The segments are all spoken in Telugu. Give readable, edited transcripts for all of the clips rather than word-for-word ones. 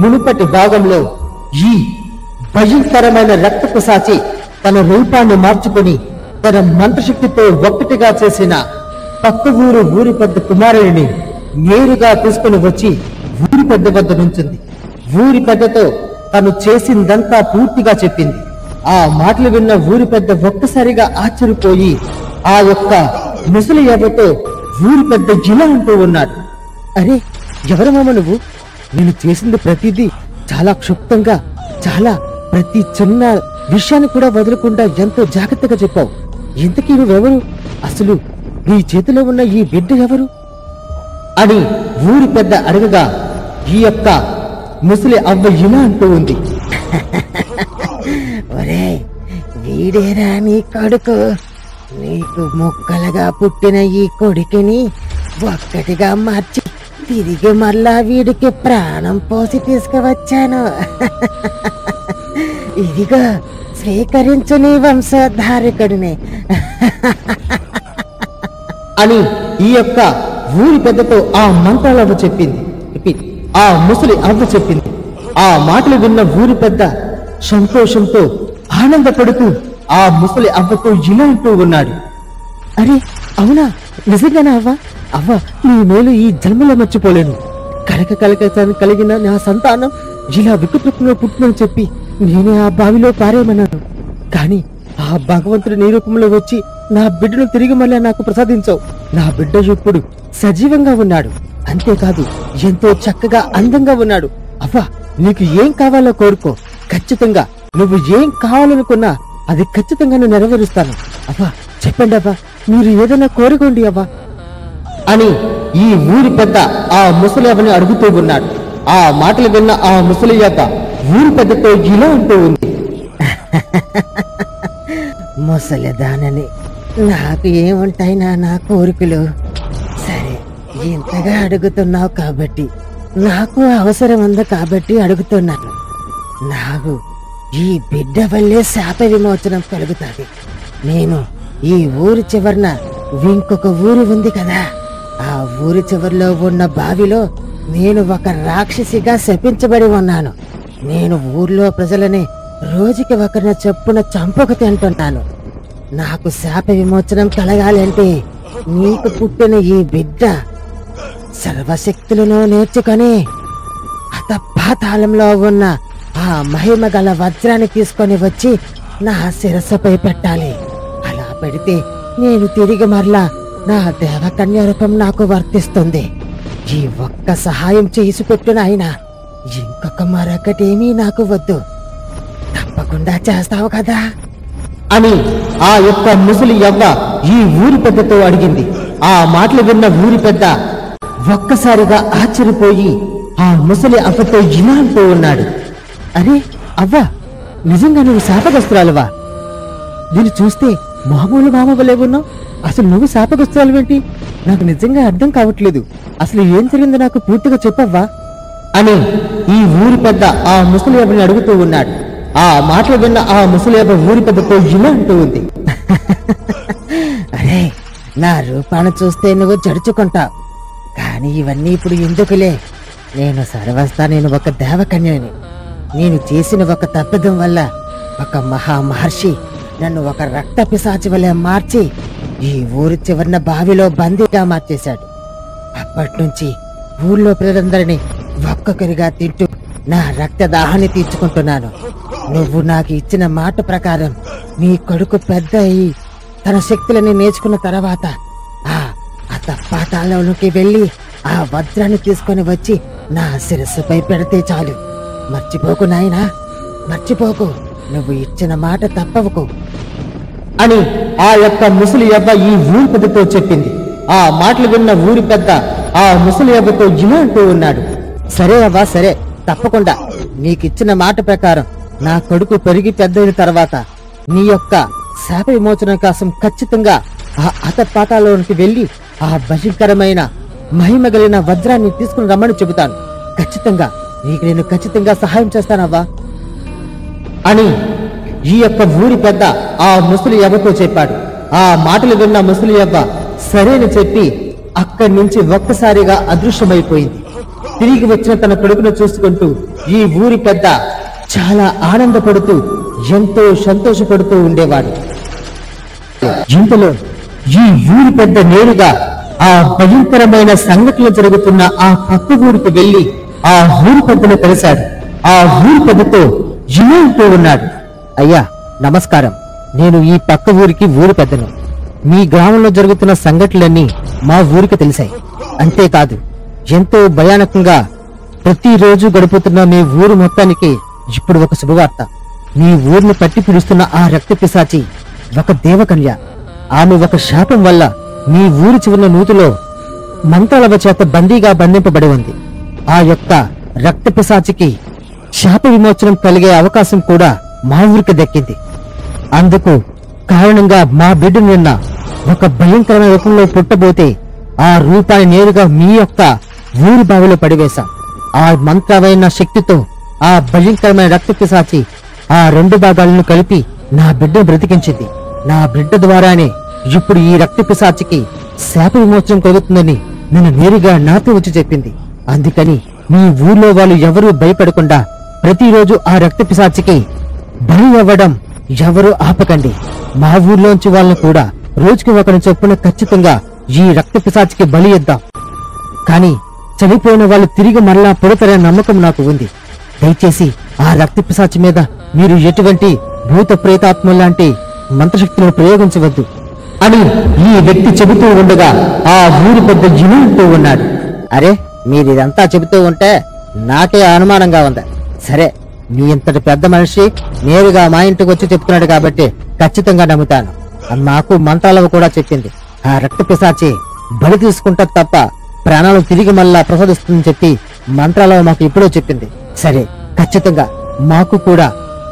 మునుపటి భాగంలో ఈ భయంకరమైన రక్తపు సాచి తన రూపాన్ని మార్చుకుని తన మంత్రశక్తితో ఒక్కటిగా చేసిన పక్క ఊరి పెద్ద కుమారుడిని నేరుగా తీసుకుని వచ్చి ఊరి పెద్ద వద్ద నుంచింది. ఊరి పెద్దతో తను చేసిందంతా పూర్తిగా చెప్పింది. ఆ మాటలు విన్న ఊరి పెద్ద ఒక్కసారిగా ఆశ్చర్యపోయి ఆ యొక్క ముసలి ఎవరితో ఊరి పెద్ద ఇలా అంటూ ఉన్నాడు. అరే ఎవరు మామ నువ్వు? నేను చేసింది ప్రతిదీ చాలా క్షుప్తంగా, చాలా ప్రతి చిన్న విషయాన్ని కూడా వదలకుండా ఎంతో జాగ్రత్తగా చెప్పావు. ఇంతకీ నువ్వెవరు? అసలు నీ చేతిలో ఉన్న ఈ బిడ్డ ఎవరు అని ఊరి పెద్ద అడగగా ఈ యొక్క ముసలి అవ్వ ఇలా అంటూ ఉంది. ఒరే వీడేరా నీ కొడుకు? నీకు ముక్కలుగా పుట్టిన ఈ కొడుకుని ఒక్కటిగా మార్చి తిరిగి మళ్ళా వీడికి ప్రాణం పోసి తీసుకువచ్చాను. ఇదిగో స్వీకరించు నీ వంశధారకుడిని అని ఈ యొక్క ఊరి పెద్దతో ఆ మంత్రాలవ్వ చెప్పింది. ఆ ముసలి అవ్వ చెప్పింది. ఆ మాటలు విన్న ఊరి పెద్ద సంతోషంతో ఆనందపడుతూ ఆ ముసలి అవ్వతో ఇలా అంటూ ఉన్నాడు. అరే అవునా, నిజంగానా అవ్వ? అవ్వ నీ మేలు ఈ జన్మలో మర్చిపోలేను. కలక కలిగిన నా సంతానం ఇలా వికృతంగా పుట్టినని చెప్పి నేనే ఆ బావిలో పారేయమన్నాను. కాని ఆ భగవంతుడు నీ రూపంలో వచ్చి నా బిడ్డను తిరిగి మళ్ళీ నాకు ప్రసాదించావు. నా బిడ్డ ఇప్పుడు సజీవంగా ఉన్నాడు. అంతేకాదు ఎంతో చక్కగా అందంగా ఉన్నాడు. అవ్వ నీకు ఏం కావాలో కోరుకో. ఖచ్చితంగా నువ్వు ఏం కావాలనుకున్నా అది ఖచ్చితంగా నేను నెరవేరుస్తాను. అవ్వ చెప్పండి అవ్వ, మీరు ఏదైనా కోరుకోండి అవ్వ అని ఈ ఊరి పెద్ద ఆ ముసలి అవ్వని అడుగుతూ ఉన్నాడు. ఆ మాటలు విన్న ఆ ముసలి అవ్వ ఊరి పెద్దతో ఇలా అంటూ ఉంది. ముసలిదానని నాకు ఏముంటాయి నా కోరికలు? సరే ఇంతగా అడుగుతున్నావు కాబట్టి నాకు అవసరం ఉంది కాబట్టి అడుగుతున్నాను. నాకు ఈ బిడ్డ వల్లే శాప విమోచనం కలుగుతుంది. నేను ఈ ఊరి చివరన ఇంకొక ఊరు ఉంది కదా, ఆ ఊరి చివరిలో ఉన్న బావిలో నేను ఒక రాక్షసిగా శపించబడి ఉన్నాను. నేను ఊర్లో ప్రజలని రోజుకి ఒకరిని చొప్పున చంపకు తింటున్నాను. నాకు శాప విమోచనం కలగాలంటే నీకు పుట్టిన ఈ బిడ్డ సర్వశక్తులను నేర్చుకొని అతపాతాళంలో ఉన్న ఆ మహిమ గల వజ్రాన్ని తీసుకొని వచ్చి నా శిరస్సుపై పెట్టాలి. అలా పెడితే నేను తిరిగి మరలా నా దేవకన్య రూపం నాకు వర్తిస్తుంది. ఈ ఒక్క సహాయం చేసి పెట్టిన ఆయన ఇంకొక మరొకటేమీ నాకు వద్దు. తప్పకుండా చేస్తావు కదా అని ఆ యొక్క ముసలి యవ్వ ఈ ఊరి పెద్దతో అడిగింది. ఆ మాటలు విన్న ఊరి పెద్ద ఒక్కసారిగా ఆశ్చర్యపోయి ఆ ముసలి అవ్వతో ఇలా అంటూ ఉన్నాడు. అరే అవ్వ, నిజంగా నువ్వు శాపగ్రస్తురాలువా? దీన్ని చూస్తే మామూలు మామూలే ఉన్నావు. అసలు నువ్వు శాపగ్రస్తురాలువేంటి? నాకు నిజంగా అర్థం కావట్లేదు. అసలు ఏం జరిగిందో నాకు పూర్తిగా చెప్పవ్వా అని ఈ ఊరి పెద్ద ఆ ముసలి అవ్వని అడుగుతూ ఉన్నాడు. ఆ మాటలు విన్న ఆ ముసలి అవ్వ ఊరి పెద్దతో ఇలా అంటూ ఉంది. అరే నా రూపాన్ని చూస్తే నువ్వు జడుచుకుంటావు, కానీ ఇవన్నీ ఇప్పుడు ఎందుకులే. నేను ఒక దేవకన్యని. నేను చేసిన ఒక తప్పిదం వల్ల ఒక మహర్షి నన్ను ఒక రక్త పిశాచి వలె మార్చి ఈ ఊరి చివరిన బావిలో బందీగా మార్చేశాడు. అప్పటి నుంచి ఊర్లో ప్రజలందరినీ ఒక్కొక్కరిగా తింటూ నా రక్త దాహాన్ని తీర్చుకుంటున్నాను. నువ్వు నాకు ఇచ్చిన మాట ప్రకారం నీ కొడుకు పెద్ద అయి తన శక్తులని నేర్చుకున్న తర్వాత ఆ తప్పాతాళంలోకి వెళ్ళి ఆ వజ్రాన్ని తీసుకొని వచ్చి నా శిరస్సుపై పెడితే చాలు. మర్చిపోకు నాయనా, మర్చిపోకు. నువ్వు ఇచ్చిన మాట తప్పవకు అని ఆ యొక్క ముసలి అవ్వ ఈ ఊరి పెద్దతో చెప్పింది. ఆ మాటలు విన్న ఊరి పెద్ద ఆ ముసలి అవ్వతో ఇలా అంటూ ఉన్నాడు. సరే అవ్వ, సరే, తప్పకుండా నీకిచ్చిన మాట ప్రకారం నా కొడుకు పెరిగి పెద్దయిన తర్వాత నీ యొక్క శాప విమోచనం కోసం ఖచ్చితంగా ఆ అతపాతాలోనికి వెళ్లి ఆ భయంకరమైన మహిమ కలిగిన వజ్రాన్ని తీసుకుని రమ్మని చెబుతాను. ఖచ్చితంగా నీకు నేను ఖచ్చితంగా సహాయం చేస్తానవ్వా అని ఈ యొక్క ఊరి పెద్ద ఆ ముసలి అవ్వతో చెప్పాడు. ఆ మాటలు విన్న ముసలి అవ్వ సరేని చెప్పి అక్కడి నుంచి ఒక్కసారిగా అదృశ్యమైపోయింది. తిరిగి వచ్చిన తన కొడుకును చూసుకుంటూ ఈ ఊరి పెద్ద చాలా ఆనందపడుతూ ఎంతో సంతోషపడుతూ ఉండేవాడు. ఇంతలో ఈ ఊరి పెద్ద నేరుగా ఆ భయంకరమైన సంఘటనలు జరుగుతున్న ఆ పక్క ఊరికి వెళ్లి ఆ ఊరి పెద్దను కలిశాడు. ఆ ఊరి పెద్దతో ఇలా అంటూ ఉన్నాడు, అయ్యా నమస్కారం, నేను ఈ పక్క ఊరికి ఊరి పెద్దను. మీ గ్రామంలో జరుగుతున్న సంఘటనలన్నీ మా ఊరికి తెలిసాయి. అంతేకాదు, ఎంతో భయానకంగా ప్రతిరోజు గడుపుతున్న మీ ఊరు మొత్తానికి ఇప్పుడు ఒక శుభవార్త. మీ ఊరిని పట్టి పిలుస్తున్న ఆ రక్త పిశాచి ఒక దేవకన్య. ఆమె ఒక శాపం వల్ల మీ ఊరి చివరిన నూతిలో మంత్రాల చేత బందీగా బంధింపబడి ఉంది. ఆ యొక్క రక్త పిశాచికి శాప విమోచనం కలిగే అవకాశం కూడా మా ఊరికి దక్కింది. అందుకు కారణంగా మా బిడ్డ నిన్న ఒక భయంకరమైన రూపంలో పుట్టబోతే ఆ రూపాన్ని నేరుగా మీ యొక్క ఊరి బావిలో పడివేశాం. ఆ మంత్రమైన శక్తితో ఆ భయంకరమైన రక్త పిశాచి ఆ రెండు భాగాలను కలిపి నా బిడ్డను బ్రతికించింది. నా బిడ్డ ద్వారానే ఇప్పుడు ఈ రక్త పిశాచికి శాప విమోచనం కలుగుతుందని నిన్ను నేరుగా నాతో వచ్చి చెప్పింది. అందుకని మీ ఊర్లో వాళ్ళు ఎవరూ భయపడకుండా ప్రతిరోజు ఆ రక్త పిశాచికి బలి అవ్వడం ఎవరూ ఆపకండి. మా ఊర్లోంచి వాళ్ళని కూడా రోజుకి ఒకరిని చొప్పున ఖచ్చితంగా ఈ రక్త పిశాచికి బలి ఇద్దాం. కానీ చనిపోయిన వాళ్ళు తిరిగి మరలా పుడతారనే నమ్మకం నాకు ఉంది. దయచేసి ఆ రక్త పిశాచి మీద మీరు ఎటువంటి భూత ప్రేతాత్మ లాంటి మంత్రశక్తులను ప్రయోగించవద్దు అని ఈ వ్యక్తి చెబుతూ ఉండగా ఆ ఊరి పెద్ద జినుంటూ ఉన్నాడు. అరే, మీరిదంతా చెబుతూ ఉంటే నాకే అనుమానంగా ఉంది. సరే, మీ ఇంతటి పెద్ద మనిషి నేరుగా మా ఇంటికి వచ్చి చెప్తున్నాడు కాబట్టి ఖచ్చితంగా నమ్ముతాను. మాకు మంత్రాలవ కూడా చెప్పింది. ఆ రక్త పిశాచి బలి తీసుకుంటా తప్ప ప్రాణాలు తిరిగి మళ్ళా ప్రసాదిస్తుందని చెప్పి మంత్రాలవ మాకు ఎప్పుడో చెప్పింది. సరే, ఖచ్చితంగా మాకు కూడా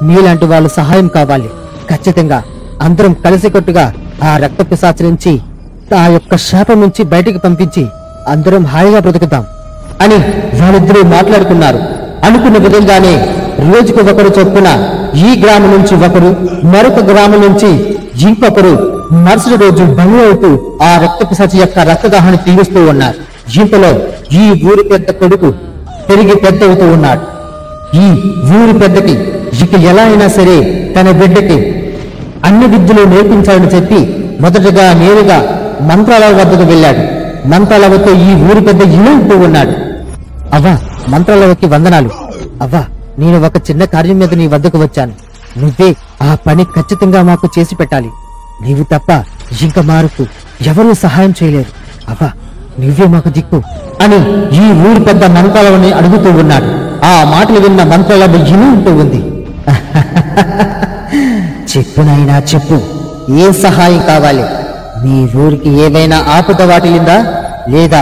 మీలాంటి వాళ్ళు సహాయం కావాలి. ఖచ్చితంగా అందరం కలిసికట్టుగా ఆ రక్త పిశాచి నుంచి ఆ యొక్క శాపం నుంచి బయటికి పంపించి అందరం హాయిగా బ్రతుకుతాం అని వాళ్ళిద్దరూ మాట్లాడుకున్నారు. అనుకున్న విధంగానే రోజుకు ఒకరు చొప్పున ఈ గ్రామం నుంచి ఒకరు, మరొక గ్రామం నుంచి ఇంకొకరు మరుసటి రోజు బంగ్లా అవుతూ ఆ రక్త పిశాచి యొక్క రక్తదాహాన్ని తీరుస్తూ ఉన్నారు. ఇంతలో ఈ ఊరి పెద్ద కొడుకు పెరిగి పెద్ద అవుతూ ఉన్నాడు. ఈ ఊరి పెద్దకి ఇక ఎలా అయినా సరే తన బిడ్డకి అన్ని విద్యలు నేర్పించాలని చెప్పి మొదటగా నేరుగా మంత్రాలయ వద్దకు వెళ్ళాడు. మంత్రాలవతో ఈ ఊరి పెద్ద ఇలా అంటూ ఉన్నాడు, అవ్వా మంత్రాలవకి వందనాలు. అవ్వా, నేను ఒక చిన్న కార్యం మీద నీ వద్దకు వచ్చాను. నువ్వే ఆ పని ఖచ్చితంగా మాకు చేసి పెట్టాలి. నీవు తప్ప ఇంక మారుకు ఎవరూ సహాయం చేయలేరు. అవ్వా, నువ్వే మాకు దిక్కు అని ఈ ఊరి పెద్ద మంత్రాలవని అడుగుతూ ఉన్నాడు. ఆ మాటలు విన్న మంత్రాలవ ఇలా అంటూ ఉంది, చెప్పునైనా చెప్పు, ఏ సహాయం కావాలి? మీ ఊరికి ఏమైనా ఆపద వాటిల్లిందా, లేదా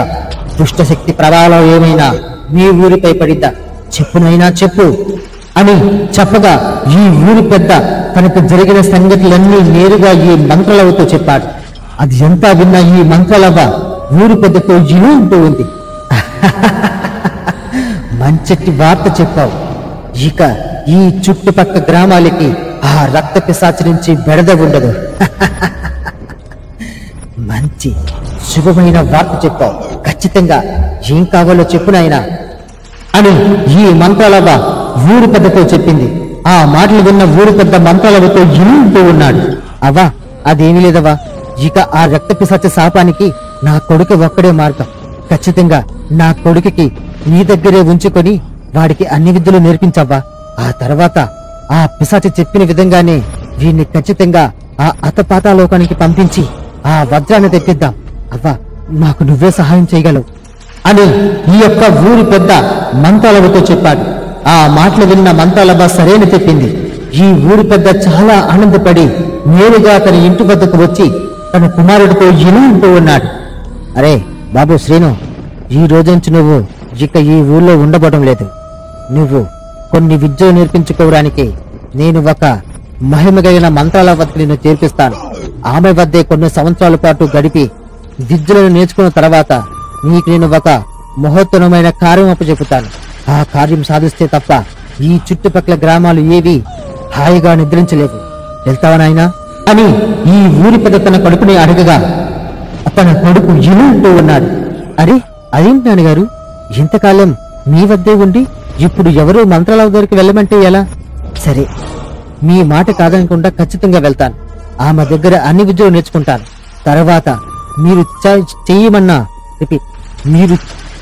దుష్టశక్తి ప్రభావం ఏమైనా మీ ఊరిపై పడిద్దా? చెప్పునైనా చెప్పు అని చెప్పగా ఈ ఊరి పెద్ద తనకు జరిగిన సంగతులన్నీ నేరుగా ఈ మంత్రాలవతో చెప్పాడు. అది ఎంత విన్నా ఈ మంత్రాలవ ఊరి పెద్దతో ఇలా అంటూ ఉంది, మంచి వార్త చెప్పావు. ఇక ఈ చుట్టుపక్క గ్రామాలకి ఆ రక్త పిశాచి నుంచి బెడద ఉండదు. మంచి శుభమైన వార్త చెప్పావు. ఖచ్చితంగా ఏం కావాలో చెప్పు నాయనా అని ఈ మంత్రాలవ ఊరి పెద్దతో చెప్పింది. ఆ మాటలు విన్న ఊరి పెద్ద మంత్రాలవతో ఇలా అంటూ ఉన్నాడు, అవ్వా అదేమీ లేదవ్వా, ఇక ఆ రక్త పిశాచి శాపానికి నా కొడుకు ఒక్కడే మార్గం. ఖచ్చితంగా నా కొడుకుకి నీ దగ్గరే ఉంచుకొని వాడికి అన్ని విద్యలు నేర్పించవ్వా. ఆ తర్వాత ఆ పిశాచి చెప్పిన విధంగానే వీడిని ఖచ్చితంగా ఆ అతపాతాలోకానికి పంపించి ఆ వజ్రాన్ని తెప్పిద్దాం. అవ్వా, నాకు నువ్వే సహాయం చేయగలవు అని ఈ యొక్క ఊరి పెద్ద మంత్రాలవతో చెప్పాడు. ఆ మాటలు విన్న మంత్రాలవ సరైన చెప్పింది. ఈ ఊరి పెద్ద చాలా ఆనందపడి నేరుగా తన ఇంటి వద్దకు వచ్చి తన కుమారుడితో ఇలా అంటూ ఉన్నాడు, అరే బాబు శ్రీను, ఈ రోజు నుంచి నువ్వు ఇక ఈ ఊళ్ళో ఉండబోవడం లేదు. నువ్వు కొన్ని విద్యలు నేర్పించుకోవడానికి నేను ఒక మహిమగలిగిన మంత్రాల వద్దకు నిన్ను చేర్పిస్తాను. ఆమె వద్దే కొన్ని సంవత్సరాల పాటు గడిపి విద్యలను నేర్చుకున్న తర్వాత నీకు నేను ఒక మహోత్తరమైన కార్యం అప్పచెపుతాను. ఆ కార్యం సాధిస్తే తప్ప ఈ చుట్టుపక్కల గ్రామాలు ఏవి హాయిగా నిద్రించలేవు. వెళ్తావా నాయనా అని ఈ ఊరి పెద్ద తన కొడుకుని అడగగా తన కొడుకు ఇలా అంటూ ఉన్నాడు, అరే అదేంటి నాన్నగారు, ఇంతకాలం మీ వద్దే ఉండి ఇప్పుడు ఎవరు మంత్రాల దగ్గరికి వెళ్ళమంటే ఎలా? సరే, మీ మాట కాదనకుండా ఖచ్చితంగా వెళ్తాను. ఆమె దగ్గర అన్ని విద్యలు నేర్చుకుంటాను. తర్వాత మీరు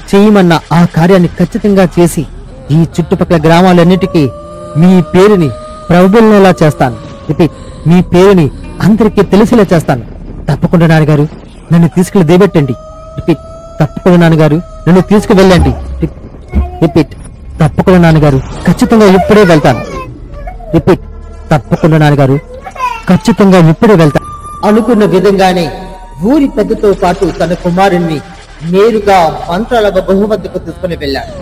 చేయమన్న ఆ కార్యాన్ని ఖచ్చితంగా చేసి ఈ చుట్టుపక్కల గ్రామాలన్నిటికీ మీ పేరుని ప్రబుల్నేలా చేస్తాను. మీ పేరుని అందరికీ తెలిసేలా చేస్తాను. తప్పకుండా నాన్నగారు నన్ను తీసుకెళ్లి దేబెట్టండి. తప్పకుండా నాన్నగారు నన్ను తీసుకువెళ్ళండి. తప్పకుండా నాన్నగారు ఖచ్చితంగా ఇప్పుడే వెళ్తాను. తప్పకుండా నాన్నగారు ఖచ్చితంగా ఇప్పుడే వెళ్తాను. అనుకున్న విధంగానే ఊరి పెద్దతో పాటు తన కుమారుణ్ణి నేరుగా మంత్రాలవ బహుమతికి తీసుకుని వెళ్ళాడు.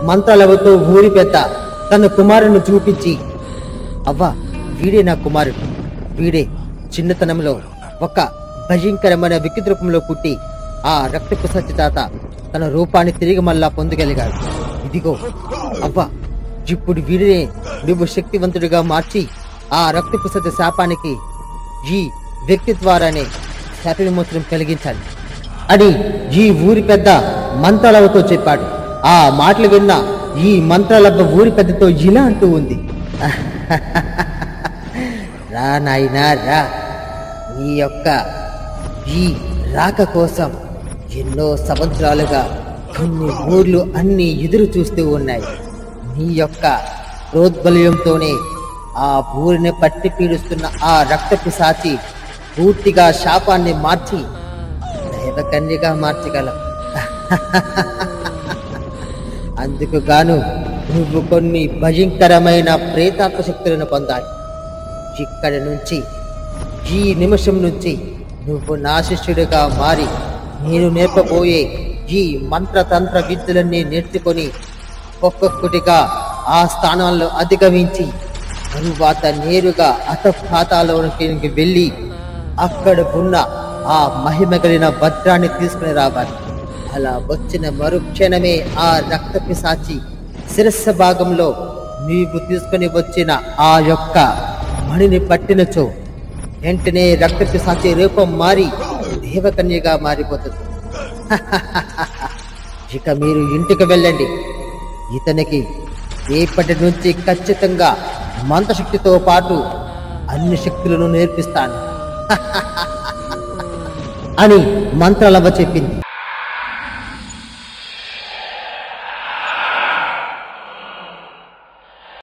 మంత్రాలవతో ఊరి పెద్ద తన కుమారుణ్ణి చూపించి, అవ్వా, వీడే నా కుమారుడు. వీడే చిన్నతనంలో ఒక భయంకరమైన వికృతి రూపంలో పుట్టి ఆ రక్తపు సత్యతాత తన రూపాన్ని తిరిగి మళ్ళా పొందగలిగాడు. ఇదిగో అవ్వా, ఇప్పుడు వీడినే నువ్వు శక్తివంతుడిగా మార్చి ఆ రక్తపు సత్య శాపానికి ఈ వ్యక్తి ద్వారానే శాప విమోచనం కలిగించాలి అని ఈ ఊరి పెద్ద మంత్రాలవతో చెప్పాడు. ఆ మాటలు విన్న ఈ మంత్రాలవ్వ ఊరి పెద్దతో ఇలా అంటూ ఉంది, రా నాయనా రా, నీ యొక్క ఈ రాక కోసం ఎన్నో సంవత్సరాలుగా కొన్ని ఊర్లు అన్ని ఎదురు చూస్తూ ఉన్నాయి. నీ యొక్క ప్రోద్బల్యంతోనే ఆ ఊరిని పట్టి పీడిస్తున్న ఆ రక్త పిశాచి పూర్తిగా శాపాన్ని మార్చి దైవకన్యగా మార్చగలవు. అందుకు గాను నువ్వు కొన్ని భయంకరమైన ప్రేతాత్మ శక్తులను పొందాలి. ఇక్కడి నుంచి ఈ నిమిషం నుంచి నువ్వు నా శిష్యుడిగా మారి నేను నేర్పబోయే ఈ మంత్రతంత్ర విద్యలన్నీ నేర్చుకొని ఒక్కొక్కటిగా ఆ స్థానాల్లో అధిగమించి తరువాత నేరుగా అతపాతాలోనికి వెళ్ళి అక్కడ ఉన్న ఆ మహిమ కలిగిన భద్రాన్ని తీసుకుని రావాలి. అలా వచ్చిన మరుక్షణమే ఆ రక్త పిశాచి శిరస్సు భాగంలో నీవు తీసుకుని వచ్చిన ఆ యొక్క మణిని పట్టినచో వెంటనే రక్త పిశాచి రూపం మారి దేవకన్యగా మారిపోతుంది. ఇక మీరు ఇంటికి వెళ్ళండి. ఇతనికి రేపటి నుంచి ఖచ్చితంగా మంత్రశక్తితో పాటు అన్ని శక్తులను నేర్పిస్తాను అని మంత్రాలవ్వ చెప్పింది.